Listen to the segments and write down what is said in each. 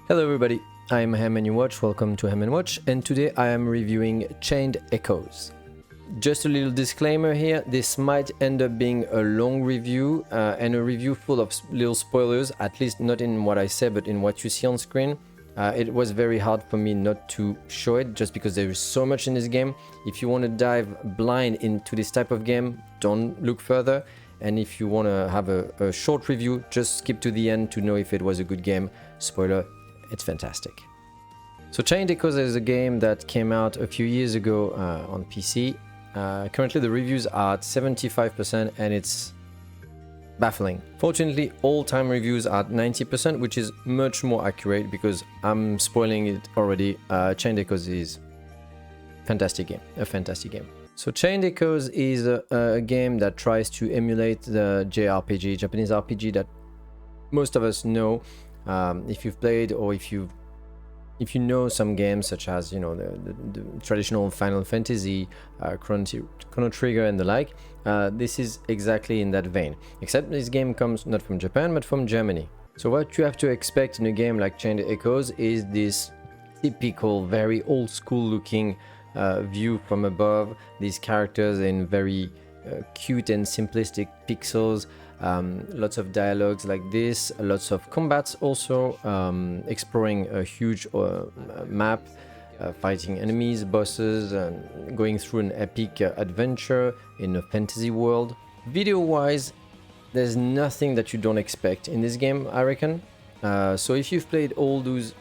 Hello everybody, I'm Ham and you watch, welcome to Ham and Watch, and today I am reviewing Chained Echoes. Just a little disclaimer here, this might end up being a long review and a review full of little spoilers, at least not in what I say but in what you see on screen. It was very hard for me not to show it just because there is so much in this game. If you want to dive blind into this type of game, don't look further. And if you want to have a short review, just skip to the end to know if it was a good game. Spoiler, it's fantastic. So Chained Echoes is a game that came out a few years ago on PC. Currently the reviews are at 75% and it's baffling. Fortunately, all-time reviews are at 90%, which is much more accurate because I'm spoiling it already. Chained Echoes is a fantastic game. So Chained Echoes is a game that tries to emulate the jrpg, Japanese RPG that most of us know. If you've played or if you know some games such as, you know, the traditional Final Fantasy, Chrono Trigger and the like, this is exactly in that vein, except this game comes not from Japan but from Germany. So what you have to expect in a game like Chained Echoes is this typical, very old school looking view from above, these characters in very cute and simplistic pixels. Lots of dialogues like this, lots of combats also, exploring a huge map, fighting enemies, bosses, and going through an epic adventure in a fantasy world. Video wise, there's nothing that you don't expect in this game, I reckon. So if you've played all those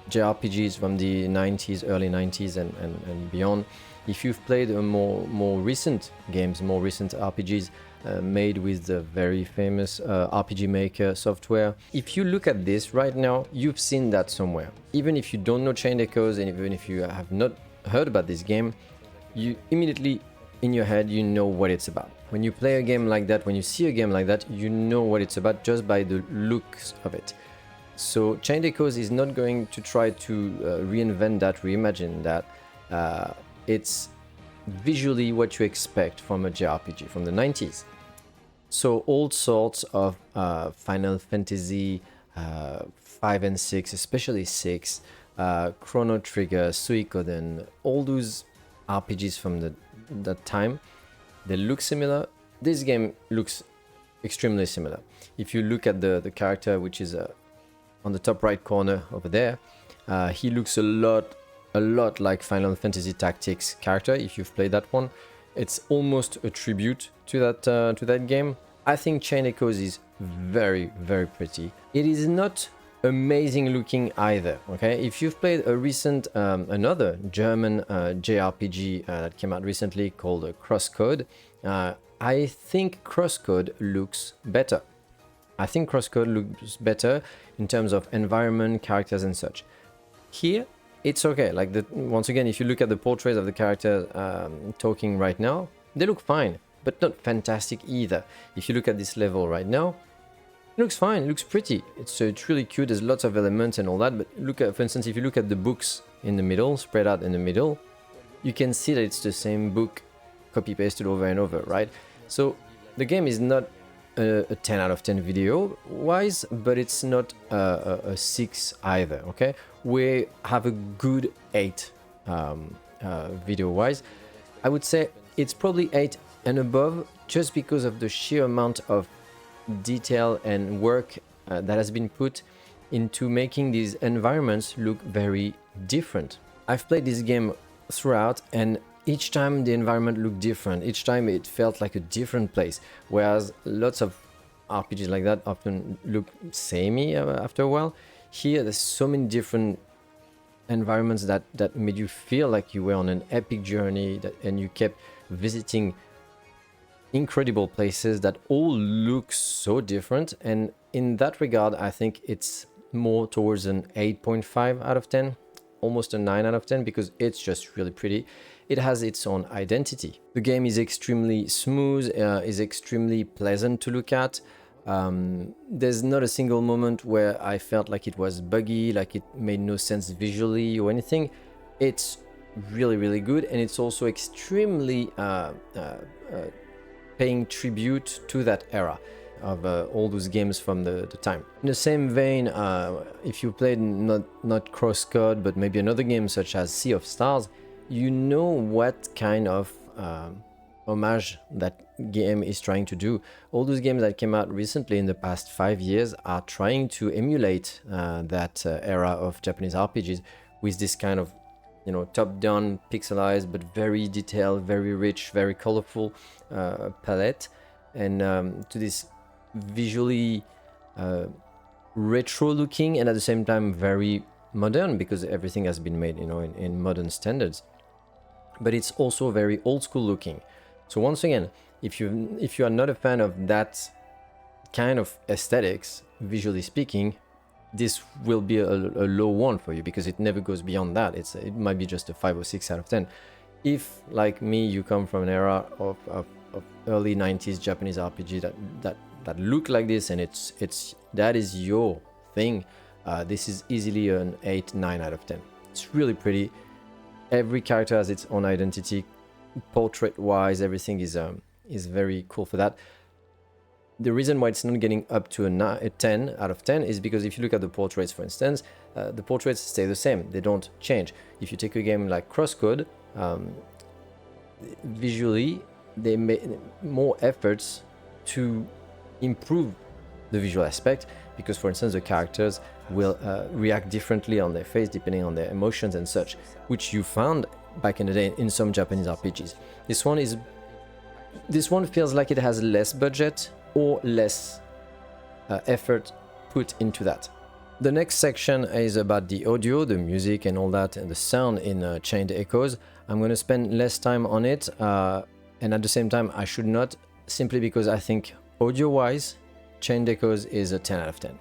JRPGs from the 90s, early 90s and beyond, if you've played more recent games, more recent RPGs made with the very famous RPG Maker software, if you look at this right now, you've seen that somewhere. Even if you don't know Chained Echoes and even if you have not heard about this game, you immediately in your head you know what it's about. When you play a game like that, when you see a game like that, you know what it's about just by the looks of it. So Chained Echoes is not going to try to reinvent that, reimagine that. It's visually what you expect from a JRPG from the 90s. So all sorts of Final Fantasy 5 and 6, especially 6, Chrono Trigger, Suikoden, all those RPGs from that time, they look similar. This game looks extremely similar. If you look at the character, which is on the top right corner over there, he looks a lot like Final Fantasy Tactics character. If you've played that one, it's almost a tribute to that game. I think Chained Echoes is very pretty. It is not amazing looking either. Okay, if you've played a recent another German JRPG that came out recently called Crosscode, I think Crosscode looks better. I think Crosscode looks better in terms of environment, characters and such. Here, it's okay. Like, once again, if you look at the portraits of the characters talking right now, they look fine, but not fantastic either. If you look at this level right now, it looks fine, it looks pretty. It's really cute, there's lots of elements and all that, but look at, for instance, if you look at the books in the middle, spread out in the middle, you can see that it's the same book copy-pasted over and over, right? So the game is not a 10 out of 10 video wise, but it's not a 6 either. Okay, we have a good 8 video wise. I would say it's probably 8 and above just because of the sheer amount of detail and work that has been put into making these environments look very different. I've played this game throughout and each time the environment looked different, each time it felt like a different place, whereas lots of RPGs like that often look samey after a while. Here there's so many different environments that made you feel like you were on an epic journey, and you kept visiting incredible places that all look so different, and in that regard I think it's more towards an 8.5 out of 10, almost a 9 out of 10, because it's just really pretty. It has its own identity. The game is extremely smooth, is extremely pleasant to look at. There's not a single moment where I felt like it was buggy, like it made no sense visually or anything. It's really good, and it's also extremely paying tribute to that era. of all those games from the time. In the same vein, if you played not Crosscode, but maybe another game such as Sea of Stars, you know what kind of homage that game is trying to do. All those games that came out recently in the past 5 years are trying to emulate that era of Japanese RPGs with this kind of, you know, top-down, pixelized, but very detailed, very rich, very colorful palette, and to this visually retro-looking and at the same time very modern, because everything has been made, you know, in modern standards. But it's also very old-school looking. So once again, if you are not a fan of that kind of aesthetics, visually speaking, this will be a low one for you, because it never goes beyond that. It might be just a 5 or 6 out of 10. If, like me, you come from an era of early 90s Japanese RPG that look like this, and that is your thing, this is easily an 8, 9 out of 10. It's really pretty. Every character has its own identity, portrait-wise. Everything is very cool for that. The reason why it's not getting up to a 10 out of 10 is because if you look at the portraits, for instance, the portraits stay the same. They don't change. If you take a game like Crosscode, visually, they make more efforts to improve the visual aspect, because, for instance, the characters will react differently on their face depending on their emotions and such, which you found back in the day in some Japanese RPGs. This one feels like it has less budget or less effort put into that. The next section is about the audio, the music and all that, and the sound in Chained Echoes. I'm going to spend less time on it, and at the same time I should not, simply because I think audio-wise, Chained Echoes is a 10 out of 10.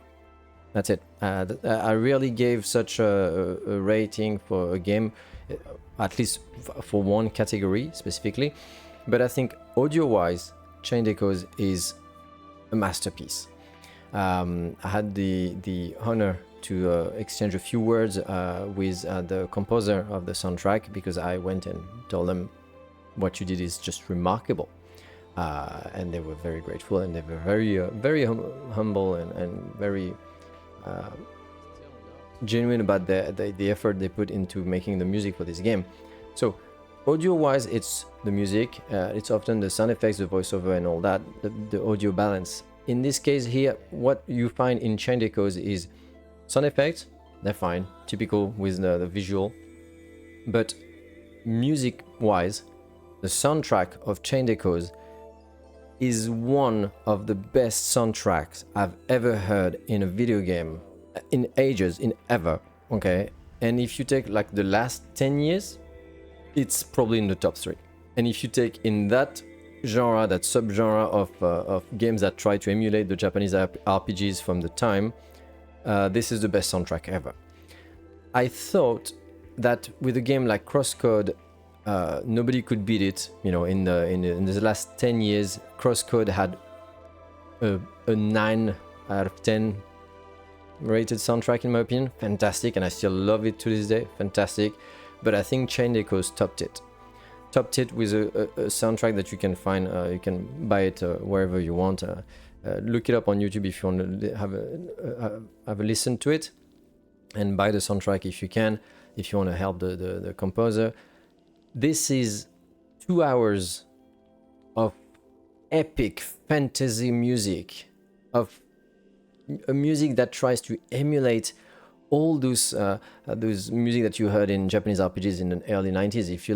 That's it. I rarely gave such a rating for a game, at least for one category specifically, but I think audio-wise, Chained Echoes is a masterpiece. I had the honor to exchange a few words with the composer of the soundtrack, because I went and told them what you did is just remarkable, and they were very grateful, and they were very humble and very genuine about the effort they put into making the music for this game. So audio-wise, it's the music, it's often the sound effects, the voiceover and all that, the audio balance. In this case here, what you find in Chained Echoes is sound effects, they're fine, typical with the visual, but music-wise, the soundtrack of Chained Echoes is one of the best soundtracks I've ever heard in a video game, in ages, in ever, okay? And if you take like the last 10 years, it's probably in the top 3. And if you take in that genre, that subgenre of games that try to emulate the Japanese RPGs from the time, this is the best soundtrack ever. I thought that with a game like Crosscode, nobody could beat it. You know, in the last 10 years, Crosscode had a 9 out of 10 rated soundtrack, in my opinion. Fantastic, and I still love it to this day. Fantastic. But I think Chained Echoes topped it. Topped it with a soundtrack that you can find. You can buy it wherever you want. Look it up on YouTube if you want to have a listen to it, and buy the soundtrack if you can. If you want to help the composer. This is 2 hours of epic fantasy music, of a music that tries to emulate all those music that you heard in Japanese RPGs in the early 90s. If you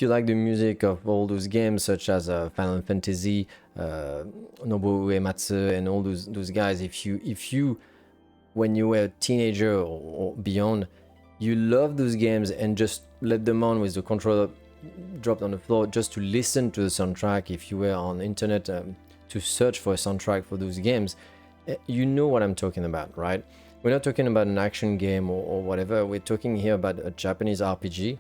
like the music of all those games such as Final Fantasy, Nobuo Uematsu, and all those guys, if you when you were a teenager or beyond, you love those games and just let them on with the controller dropped on the floor just to listen to the soundtrack. If you were on the internet to search for a soundtrack for those games, you know what I'm talking about, right? We're not talking about an action game or whatever. We're talking here about a Japanese RPG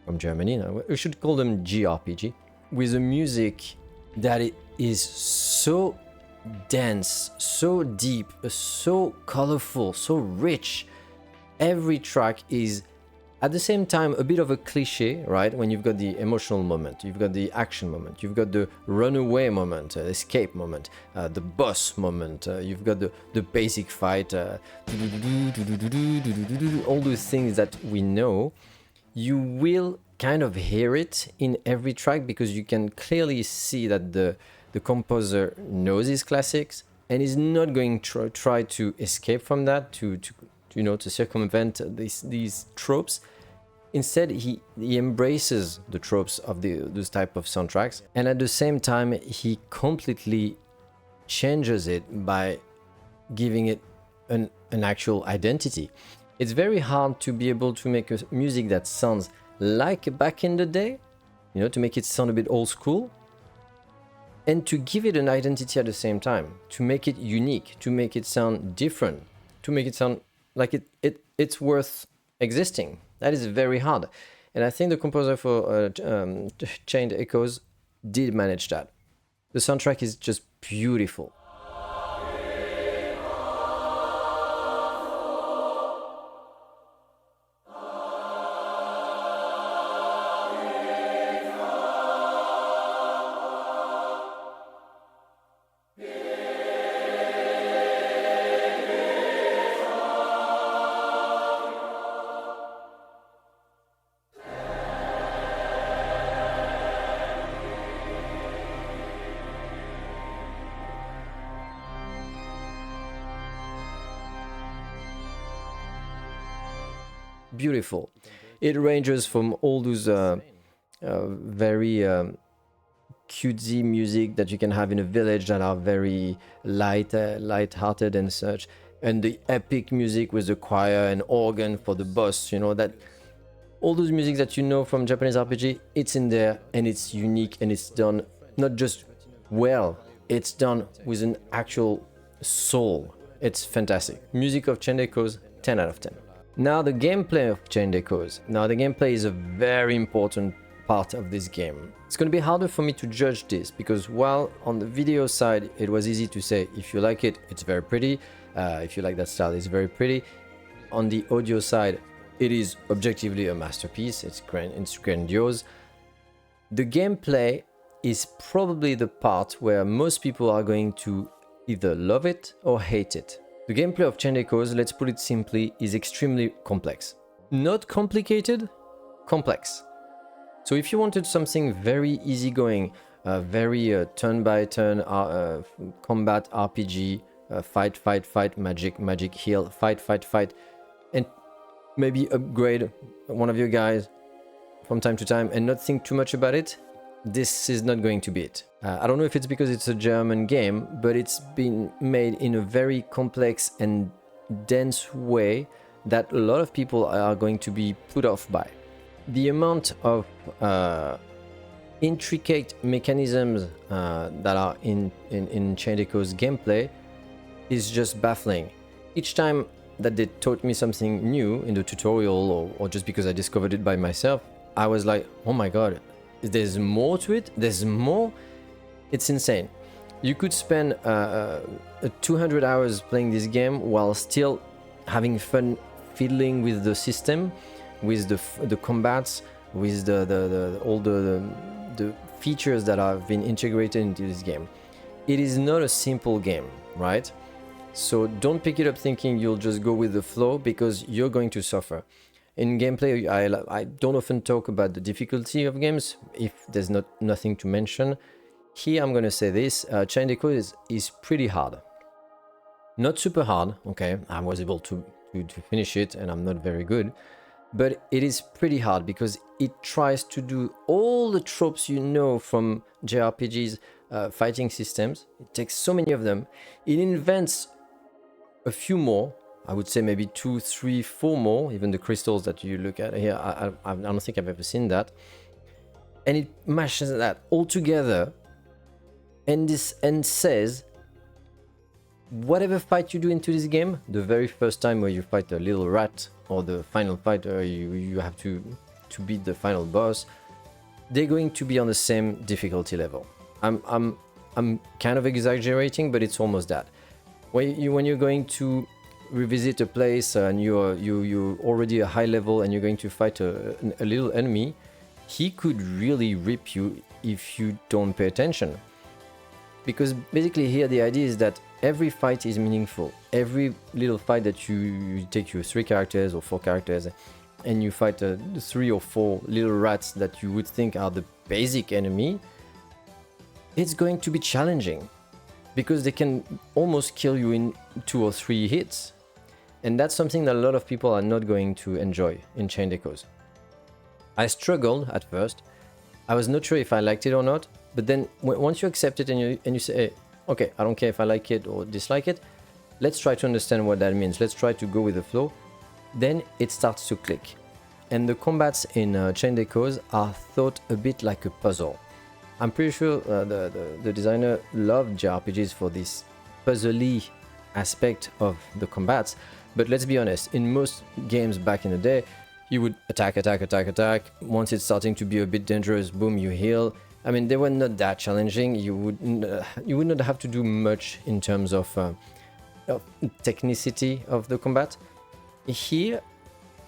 from Germany. Now, we should call them JRPG, with a music that it is so dense, so deep, so colorful, so rich. Every track is At the same time, a bit of a cliche, right? When you've got the emotional moment, you've got the action moment, you've got the runaway moment, escape moment, the boss moment, you've got the basic fight, all those things that we know. You will kind of hear it in every track because you can clearly see that the composer knows his classics and is not going to try to escape from that, to circumvent these tropes. Instead, he embraces the tropes of those type of soundtracks, and at the same time, he completely changes it by giving it an actual identity. It's very hard to be able to make a music that sounds like back in the day, to make it sound a bit old school, and to give it an identity at the same time, to make it unique, to make it sound different, to make it sound like it's worth existing. That is very hard. And I think the composer for Chained Echoes did manage that. The soundtrack is just beautiful. Beautiful. It ranges from all those very cutesy music that you can have in a village that are very light-hearted and such, and the epic music with the choir and organ for the boss. That all those music that from Japanese RPG, it's in there and it's unique and it's done not just well, it's done with an actual soul. It's fantastic. Music of Chained Echoes, 10 out of 10. Now the gameplay of Chained Echoes. Now the gameplay is a very important part of this game. It's going to be harder for me to judge this because while on the video side it was easy to say if you like it, it's very pretty. If you like that style, it's very pretty. On the audio side, it is objectively a masterpiece. It's grandiose. The gameplay is probably the part where most people are going to either love it or hate it. The gameplay of Chained Echoes, let's put it simply, is extremely complex. Not complicated, complex. So if you wanted something very easygoing, very turn-by-turn combat RPG, fight, magic, heal, fight, and maybe upgrade one of your guys from time to time and not think too much about it, this is not going to be it. I don't know if it's because it's a German game, but it's been made in a very complex and dense way that a lot of people are going to be put off by. The amount of intricate mechanisms that are in Chained Echoes gameplay is just baffling. Each time that they taught me something new in the tutorial or just because I discovered it by myself, I was like, oh my god, there's more to it, there's more. It's insane. You could spend 200 hours playing this game while still having fun fiddling with the system, with the combats, with all the features that have been integrated into this game. It is not a simple game, right? So don't pick it up thinking you'll just go with the flow because you're going to suffer. In gameplay, I don't often talk about the difficulty of games if there's nothing to mention. Here I'm going to say this, Chained Echoes is pretty hard. Not super hard, okay, I was able to finish it and I'm not very good, but it is pretty hard because it tries to do all the tropes from JRPGs, fighting systems. It takes so many of them. It invents a few more. I would say maybe 2, 3, 4 more, even the crystals that you look at here, I don't think I've ever seen that. And it mashes that all together and says, whatever fight you do into this game, the very first time where you fight a little rat, or the final fight where you have to beat the final boss, they're going to be on the same difficulty level. I'm kind of exaggerating, but it's almost that. When you're going to revisit a place and you're already a high level and you're going to fight a little enemy, he could really rip you if you don't pay attention. Because basically here the idea is that every fight is meaningful. Every little fight that you take your 3 characters or 4 characters and you fight 3 or 4 little rats that you would think are the basic enemy, it's going to be challenging because they can almost kill you in 2 or 3 hits. And that's something that a lot of people are not going to enjoy in Chained Echoes. I struggled at first. I was not sure if I liked it or not, but then once you accept it and you say, hey, okay, I don't care if I like it or dislike it, let's try to understand what that means. Let's try to go with the flow. Then it starts to click. And the combats in Chained Echoes are thought a bit like a puzzle. I'm pretty sure the designer loved jrpgs for this puzzly aspect of the combats, but let's be honest, in most games back in the day, you would attack. Once it's starting to be a bit dangerous, boom, you heal. I mean, they were not that challenging. You would not have to do much in terms of technicity of the combat. Here,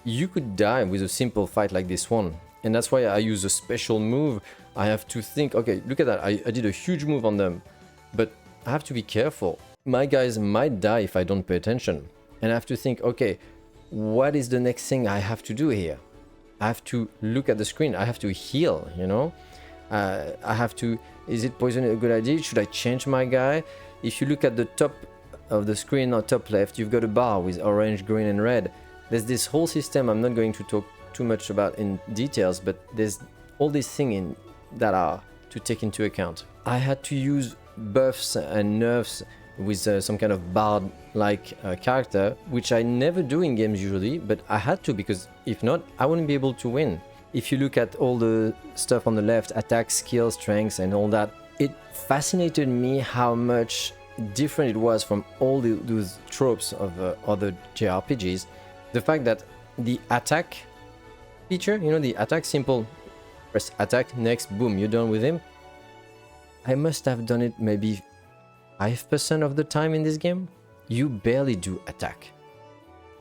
you could die with a simple fight like this one. And that's why I use a special move. I have to think, okay, look at that. I did a huge move on them, but I have to be careful. My guys might die if I don't pay attention. And I have to think, okay, what is the next thing I have to do here? I have to look at the screen. I have to heal, you know? I have to, is it poison a good idea? Should I change my guy? If you look at the top of the screen or top left, you've got a bar with orange, green and red. There's this whole system I'm not going to talk too much about in details, but there's all these things that are to take into account. I had to use buffs and nerfs with some kind of bard-like character, which I never do in games usually, but I had to because if not, I wouldn't be able to win. If you look at all the stuff on the left, attack, skill, strengths and all that, it fascinated me how much different it was from all those tropes of other JRPGs. The fact that the attack feature, you know, the attack simple, press attack, next, boom, you're done with him. I must have done it maybe 5% of the time in this game. You barely do attack.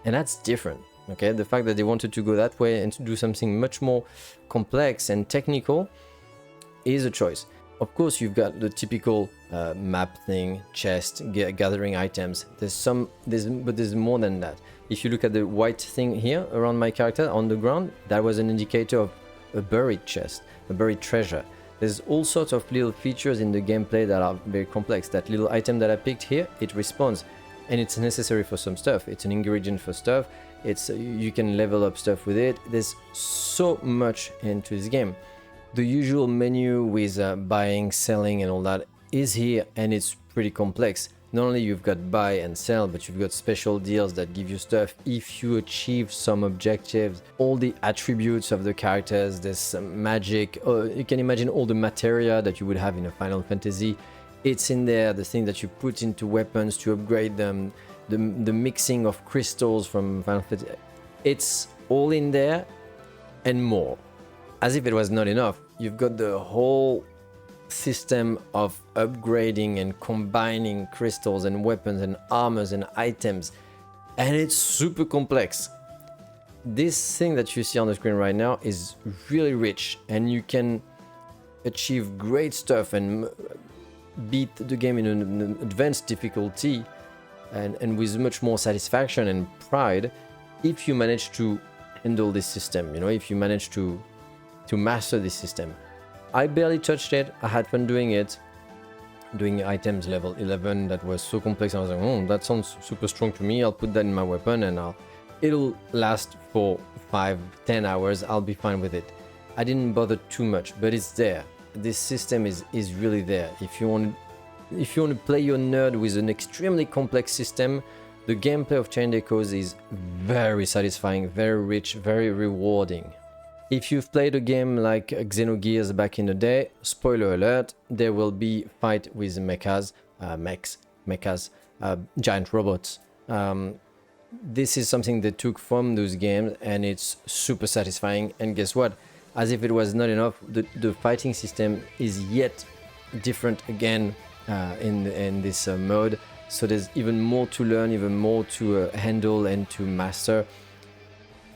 And that's different, okay? The fact that they wanted to go that way and to do something much more complex and technical is a choice. Of course, you've got the typical map thing, chest, gathering items. But there's more than that. If you look at the white thing here around my character on the ground, that was an indicator of a buried chest, a buried treasure. There's all sorts of little features in the gameplay that are very complex. That little item that I picked here, it responds, and it's necessary for some stuff. It's an ingredient for stuff. You can level up stuff with it. There's so much into this game. The usual menu with buying, selling and all that is here, and it's pretty complex. Not only you've got buy and sell, but you've got special deals that give you stuff if you achieve some objectives. All the attributes of the characters, there's some magic. You can imagine all the materia that you would have in a Final Fantasy. It's in there, the thing that you put into weapons to upgrade them, the mixing of crystals from Final Fantasy. It's all in there and more. As if it was not enough, you've got the whole system of upgrading and combining crystals and weapons and armors and items, and it's super complex. This thing that you see on the screen right now is really rich, and you can achieve great stuff and beat the game in an advanced difficulty and with much more satisfaction and pride if you manage to handle this system, you know, if you manage to master this system. I barely touched it. I had fun doing it. Doing items level 11 that was so complex. I was like, oh, that sounds super strong to me. I'll put that in my weapon and it'll last for 5-10 hours. I'll be fine with it. I didn't bother too much, but it's there. This system is really there. If you want to play your nerd with an extremely complex system, the gameplay of Chained Echoes is very satisfying, very rich, very rewarding. If you've played a game like Xenogears back in the day, spoiler alert, there will be fight with mechas, giant robots. This is something they took from those games and it's super satisfying. And guess what? As if it was not enough, the fighting system is yet different again in this mode. so there's even more to learn, even more to handle and to master.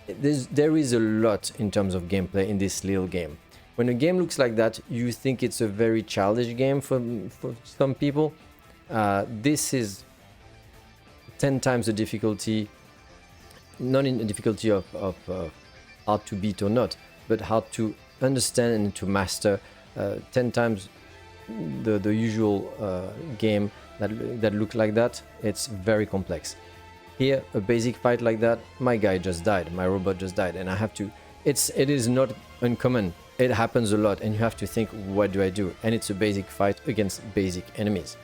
There is a lot in terms of gameplay in this little game. When a game looks like that, you think it's a very childish game for some people. This is 10 times the difficulty, not in the difficulty of hard to beat or not, but hard to understand and to master. 10 times the usual game that look like that. It's very complex. Here, a basic fight like that, my guy just died, my robot just died, and I have to... It is not uncommon. It happens a lot, and you have to think, what do I do? And it's a basic fight against basic enemies.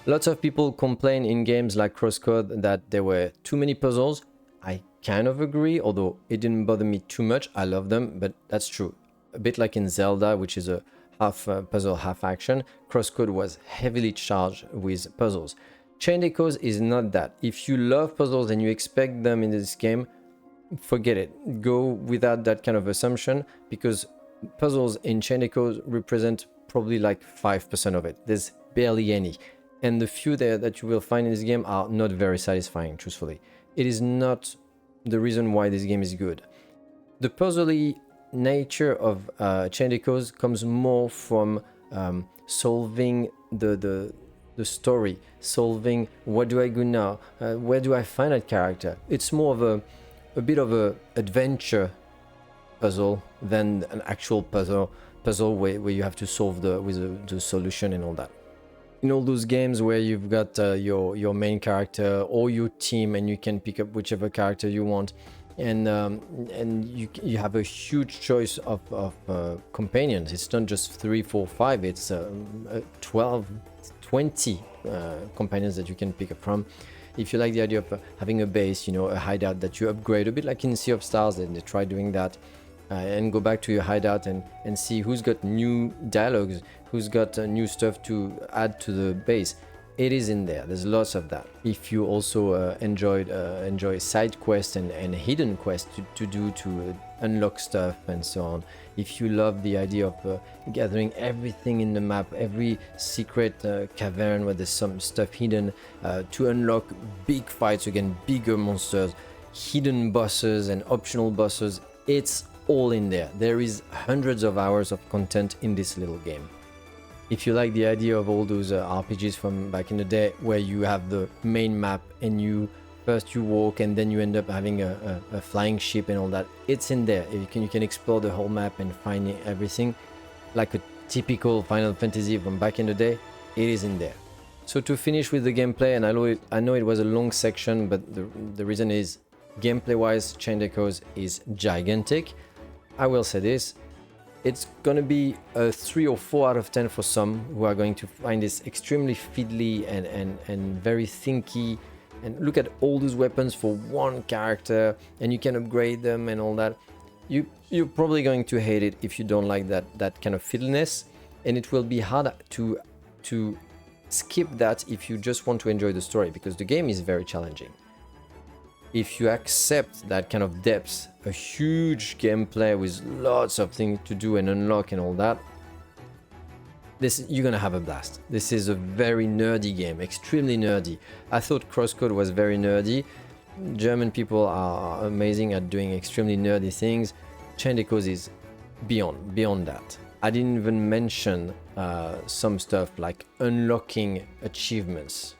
Lots of people complain in games like Crosscode that there were too many puzzles. I kind of agree, although it didn't bother me too much. I love them, but that's true. A bit like in Zelda, which is a half puzzle, half action, Crosscode was heavily charged with puzzles. Chained Echoes is not that. If you love puzzles and you expect them in this game, forget it. Go without that kind of assumption, because puzzles in Chained Echoes represent probably like 5% of it. There's barely any. And the few there that you will find in this game are not very satisfying, truthfully. It is not the reason why this game is good. The puzzly nature of Chained Echoes comes more from solving the story, solving what do I do now, where do I find that character. It's more of a bit of a adventure puzzle than an actual puzzle where you have to solve the solution and all that. In all those games where you've got your main character or your team, and you can pick up whichever character you want, and you have a huge choice of companions. It's not just 3, 4, 5. It's 12, 20 companions that you can pick up from. If you like the idea of having a base, you know, a hideout that you upgrade, a bit like in Sea of Stars, and they try doing that, and go back to your hideout and see who's got new dialogues, who's got new stuff to add to the base. It is in there. There's lots of that. If you also enjoy side quests and hidden quests to do to unlock stuff and so on. If you love the idea of gathering everything in the map, every secret cavern where there's some stuff hidden, to unlock big fights against bigger monsters, hidden bosses and optional bosses, it's all in there. There is hundreds of hours of content in this little game. If you like the idea of all those RPGs from back in the day, where you have the main map and first you walk and then you end up having a flying ship and all that, it's in there. You can explore the whole map and find everything like a typical Final Fantasy from back in the day. It is in there. So to finish with the gameplay, and I know it was a long section, but the reason is gameplay wise, Chained Echoes is gigantic. I will say this. It's gonna be a 3 or 4 out of 10 for some who are going to find this extremely fiddly and very thinky. And look at all those weapons for one character, and you can upgrade them and all that. You're probably going to hate it if you don't like that kind of fiddliness, and it will be hard to skip that if you just want to enjoy the story, because the game is very challenging. If you accept that kind of depth, a huge gameplay with lots of things to do and unlock and all that, you're gonna have a blast. This is a very nerdy game, extremely nerdy. I thought Crosscode was very nerdy. German people are amazing at doing extremely nerdy things. Chained Echoes is beyond that. I didn't even mention some stuff like unlocking achievements.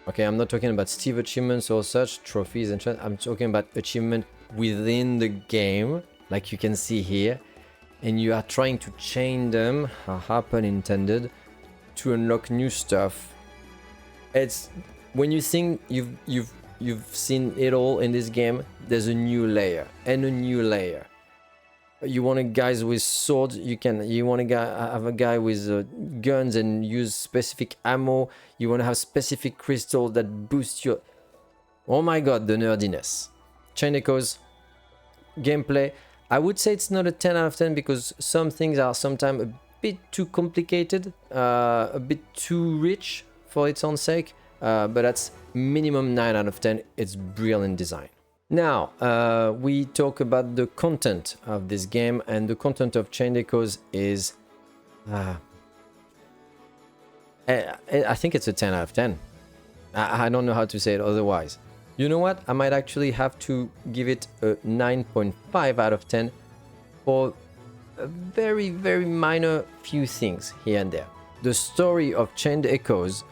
Okay, I'm not talking about Steve achievements or such, trophies and such. I'm talking about achievement within the game, like you can see here. And you are trying to chain them, pun intended, to unlock new stuff. It's when you think you've seen it all in this game, there's a new layer and a new layer. You want a guys with swords, you want to have a guy with guns and use specific ammo. You want to have specific crystals that boost your... Oh my god, the nerdiness. Chained Echoes, gameplay, I would say it's not a 10 out of 10 because some things are sometimes a bit too complicated, a bit too rich for its own sake, but that's minimum 9 out of 10. It's brilliant design. Now, we talk about the content of this game, and the content of Chained Echoes is... I think it's a 10 out of 10. I don't know how to say it otherwise. You know what? I might actually have to give it a 9.5 out of 10 for a very, very minor few things here and there. The story of Chained Echoes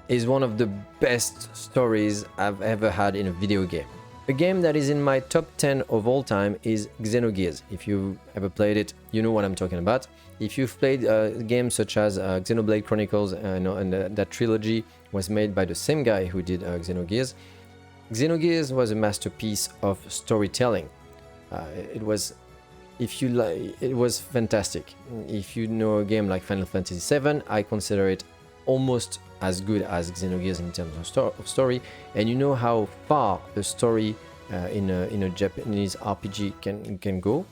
is one of the best stories I've ever had in a video game. A game that is in my top 10 of all time is Xenogears. If you ever played it, you know what I'm talking about. If you've played games such as Xenoblade Chronicles, and that trilogy was made by the same guy who did Xenogears. Xenogears was a masterpiece of storytelling. It was fantastic. If you know a game like Final Fantasy VII, I consider it almost as good as Xenogears in terms of story, and you know how far a story in a Japanese RPG can go.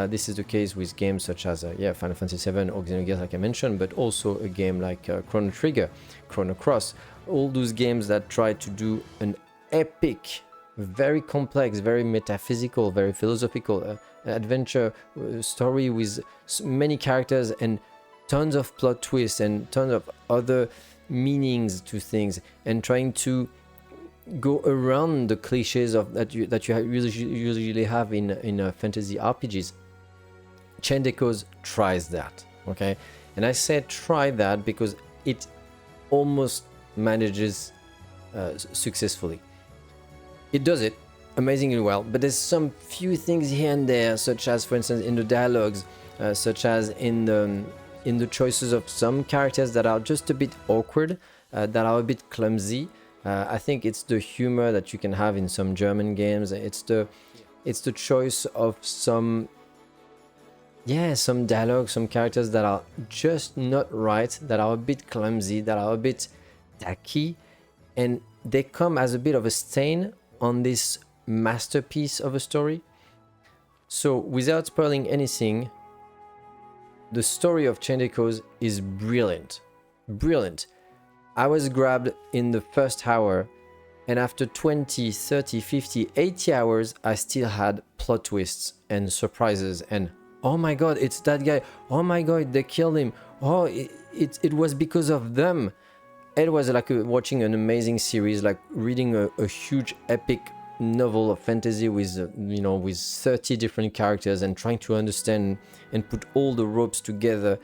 This is the case with games such as Final Fantasy VII or Xenogears, like I mentioned, but also a game like Chrono Trigger, Chrono Cross, all those games that try to do an epic, very complex, very metaphysical, very philosophical adventure story with many characters and tons of plot twists and tons of other meanings to things, and trying to go around the cliches of that you usually have in fantasy RPGs. Chained Echoes tries that, okay? And I said try that because it almost manages successfully. It does it amazingly well, but there's some few things here and there, such as, for instance, in the dialogues, such as in the choices of some characters that are just a bit awkward, that are a bit clumsy. I think it's the humor that you can have in some German games. It's the choice of some dialogue, some characters that are just not right, that are a bit clumsy, that are a bit tacky, and they come as a bit of a stain on this masterpiece of a story. So without spoiling anything, the story of Chained Echoes is brilliant. Brilliant. I was grabbed in the first hour, and after 20, 30, 50, 80 hours, I still had plot twists and surprises and, oh my god, it's that guy. Oh my god, they killed him. Oh, it was because of them. It was like watching an amazing series, like reading a huge epic novel of fantasy with with 30 different characters and trying to understand and put all the ropes together.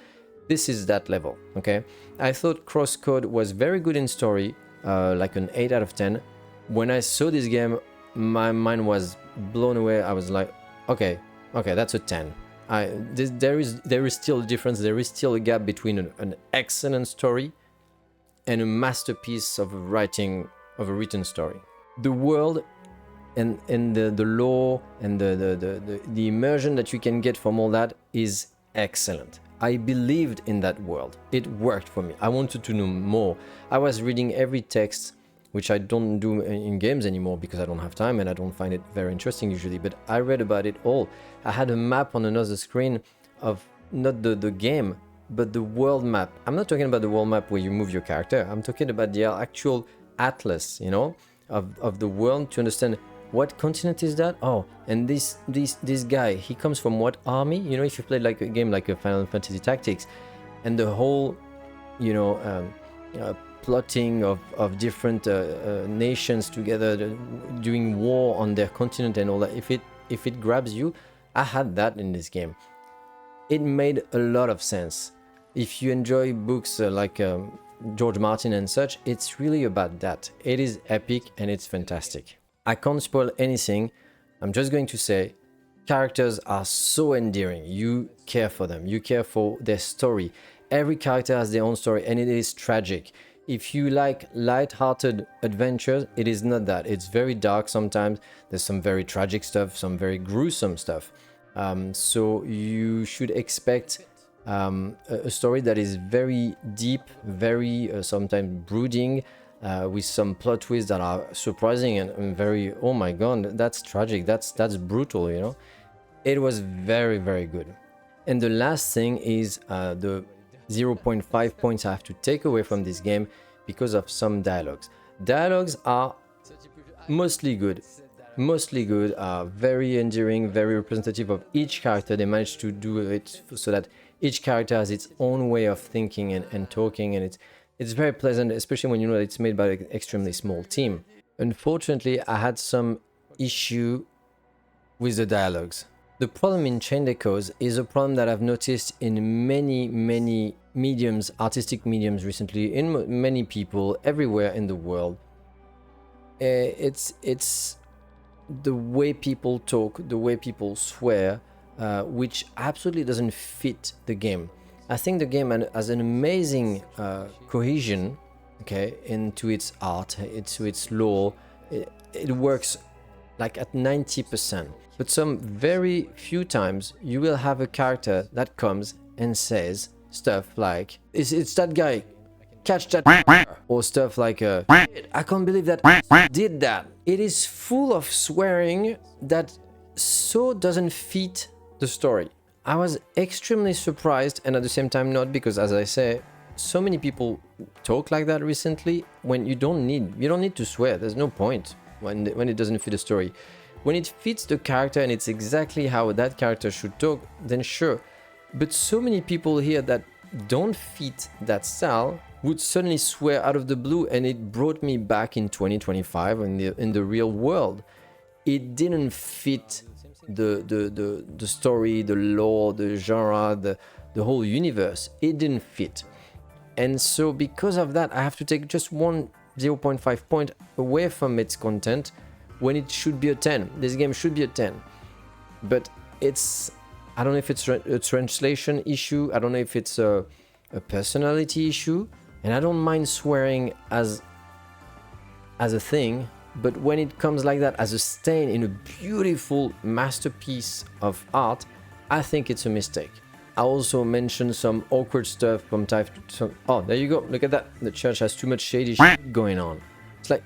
This is that level, okay? I thought Crosscode was very good in story, like an 8 out of 10. When I saw this game, my mind was blown away. I was like, okay, that's a 10. There is still a difference. There is still a gap between an excellent story and a masterpiece of writing, of a written story. The world and the lore and the immersion that you can get from all that is excellent. I believed in that world. It worked for me. I wanted to know more. I was reading every text, which I don't do in games anymore because I don't have time and I don't find it very interesting usually, but I read about it all. I had a map on another screen of not the game, but the world map. I'm not talking about the world map where you move your character. I'm talking about the actual atlas, of the world, to understand what continent is that. Oh, and this guy, he comes from what army? If you played like a game like a Final Fantasy Tactics, and the whole, plotting of different nations together doing war on their continent and all that. If it grabs you, I had that in this game. It made a lot of sense. If you enjoy books like George Martin and such, it's really about that. It is epic and it's fantastic. I can't spoil anything. I'm just going to say, characters are so endearing. You care for them. You care for their story. Every character has their own story and it is tragic. If you like light-hearted adventures, it is not that. It's very dark sometimes. There's some very tragic stuff, some very gruesome stuff. So you should expect a story that is very deep, very sometimes brooding, with some plot twists that are surprising and very, oh my god, that's tragic, that's brutal, It was very, very good. And the last thing is the 0.5 points I have to take away from this game because of some dialogues. Dialogues are mostly good, very endearing, very representative of each character. They managed to do it so that each character has its own way of thinking and talking, and It's very pleasant, especially when you know that it's made by an extremely small team. Unfortunately, I had some issue with the dialogues. The problem in Chained Echoes is a problem that I've noticed in many mediums, artistic mediums recently, in many people everywhere in the world. It's the way people talk, the way people swear, which absolutely doesn't fit the game. I think the game has an amazing cohesion, okay, into its art, into its lore. It works like at 90%. But some very few times you will have a character that comes and says stuff like, it's that guy, catch that, or stuff like, I can't believe that did that. It is full of swearing that so doesn't fit the story. I was extremely surprised, and at the same time not, because as I say, so many people talk like that recently when you don't need to swear. There's no point when it doesn't fit the story. When it fits the character and it's exactly how that character should talk, then sure. But so many people here that don't fit that style would suddenly swear out of the blue, and it brought me back in 2025 in the real world. It didn't fit the story, the lore, the genre, the whole universe. It didn't fit. And so because of that, I have to take just 0.5 point away from its content when it should be a 10. This game should be a 10. But I don't know if it's a translation issue, I don't know if it's a personality issue, and I don't mind swearing as a thing, but when it comes like that as a stain in a beautiful masterpiece of art, I think it's a mistake. I also mentioned some awkward stuff from time to time. Oh, there you go, look at that. The church has too much shady shit going on. It's like,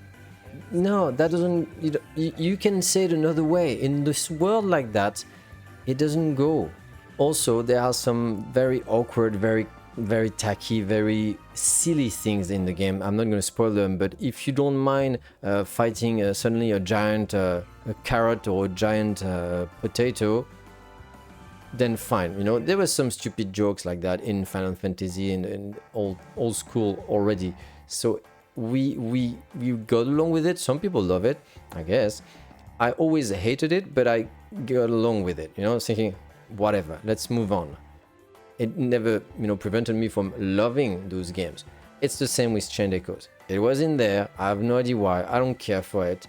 no, that doesn't, you can say it another way. In this world like that, it doesn't go. Also, there are some very awkward, very tacky, very silly things in the game. I'm not going to spoil them, but if you don't mind fighting suddenly a giant a carrot or a giant potato, then fine. You know, there were some stupid jokes like that in Final Fantasy and old school already. So we got along with it. Some people love it, I guess. I always hated it, but I got along with it, you know, thinking, whatever, let's move on. It never, prevented me from loving those games. It's the same with Chained Echoes. It was in there, I have no idea why, I don't care for it.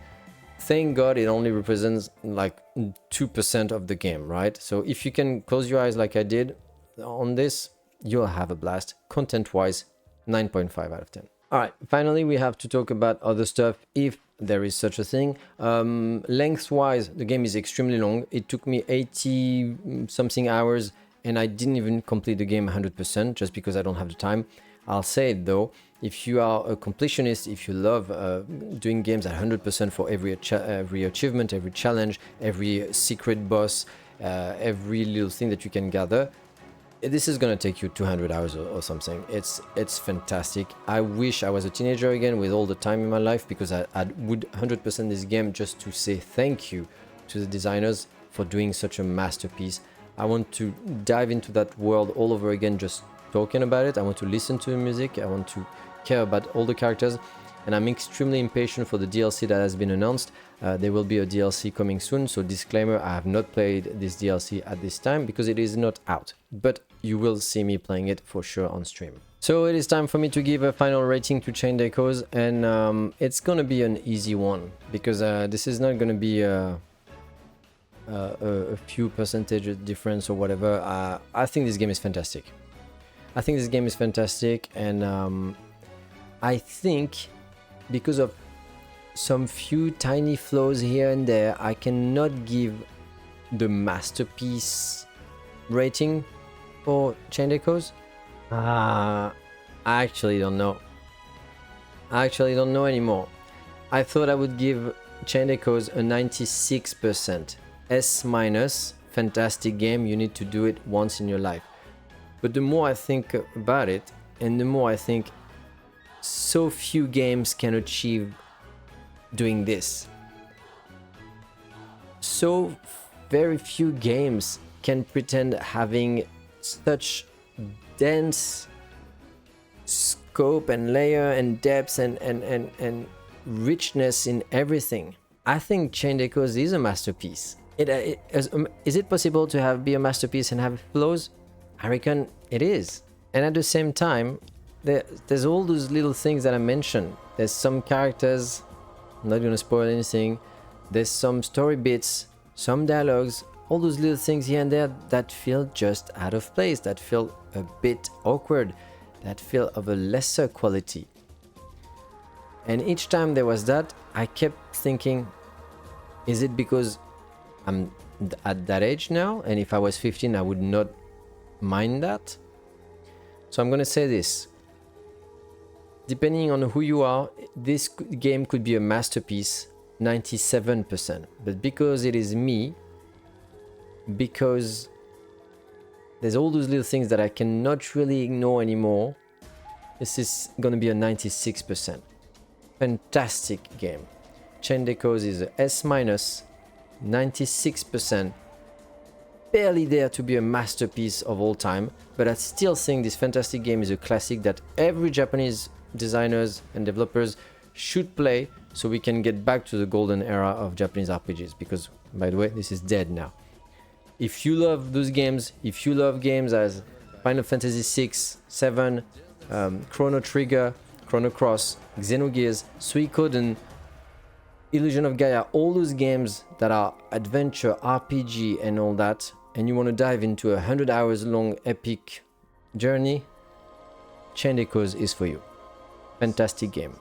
Thank God it only represents like 2% of the game, right? So if you can close your eyes like I did on this, you'll have a blast. Content-wise, 9.5 out of 10. Alright, finally we have to talk about other stuff, if there is such a thing. Lengthwise, the game is extremely long. It took me 80 something hours, and I didn't even complete the game 100% just because I don't have the time. I'll say it though, if you are a completionist, if you love doing games at 100% for every achievement, every challenge, every secret boss, every little thing that you can gather, this is gonna take you 200 hours or something. It's fantastic. I wish I was a teenager again with all the time in my life, because I would 100% this game just to say thank you to the designers for doing such a masterpiece. I want to dive into that world all over again, just talking about it. I want to listen to the music. I want to care about all the characters, and I'm extremely impatient for the DLC that has been announced. There will be a DLC coming soon, so disclaimer, I have not played this DLC at this time because it is not out, but you will see me playing it for sure on stream. So it is time for me to give a final rating to Chained Echoes, and it's gonna be an easy one, because this is not gonna be a few percentage difference or whatever. I think this game is fantastic. I think this game is fantastic, and I think because of some few tiny flaws here and there, I cannot give the masterpiece rating for Chained Echoes. I actually don't know. I actually don't know anymore. I thought I would give Chained Echoes a 96%. S-, fantastic game, you need to do it once in your life. But the more I think about it, and the more I think so few games can achieve doing this. So very few games can pretend having such dense scope and layer and depth and richness in everything. I think Chained Echoes is a masterpiece. Is it possible to be a masterpiece and have flaws? I reckon it is. And at the same time, there's all those little things that I mentioned. There's some characters, I'm not gonna spoil anything. There's some story bits, some dialogues, all those little things here and there that feel just out of place, that feel a bit awkward, that feel of a lesser quality. And each time there was that, I kept thinking, is it because I'm at that age now? And if I was 15, I would not mind that? So I'm gonna say this. Depending on who you are, this game could be a masterpiece, 97%. But because it is me, because there's all those little things that I cannot really ignore anymore, this is gonna be a 96%. Fantastic game. Chained Echoes is a S-, 96%. Barely there to be a masterpiece of all time, but I still think this fantastic game is a classic that every Japanese designers and developers should play, so we can get back to the golden era of Japanese RPGs, because, by the way, this is dead now. If you love those games, if you love games as Final Fantasy 6, 7, Chrono Trigger, Chrono Cross, Xenogears, Suikoden, Illusion of Gaia, all those games that are adventure, RPG and all that, and you want to dive into a 100 hours long epic journey, Chained Echoes is for you. Fantastic game.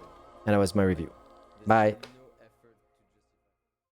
And that was my review. Bye.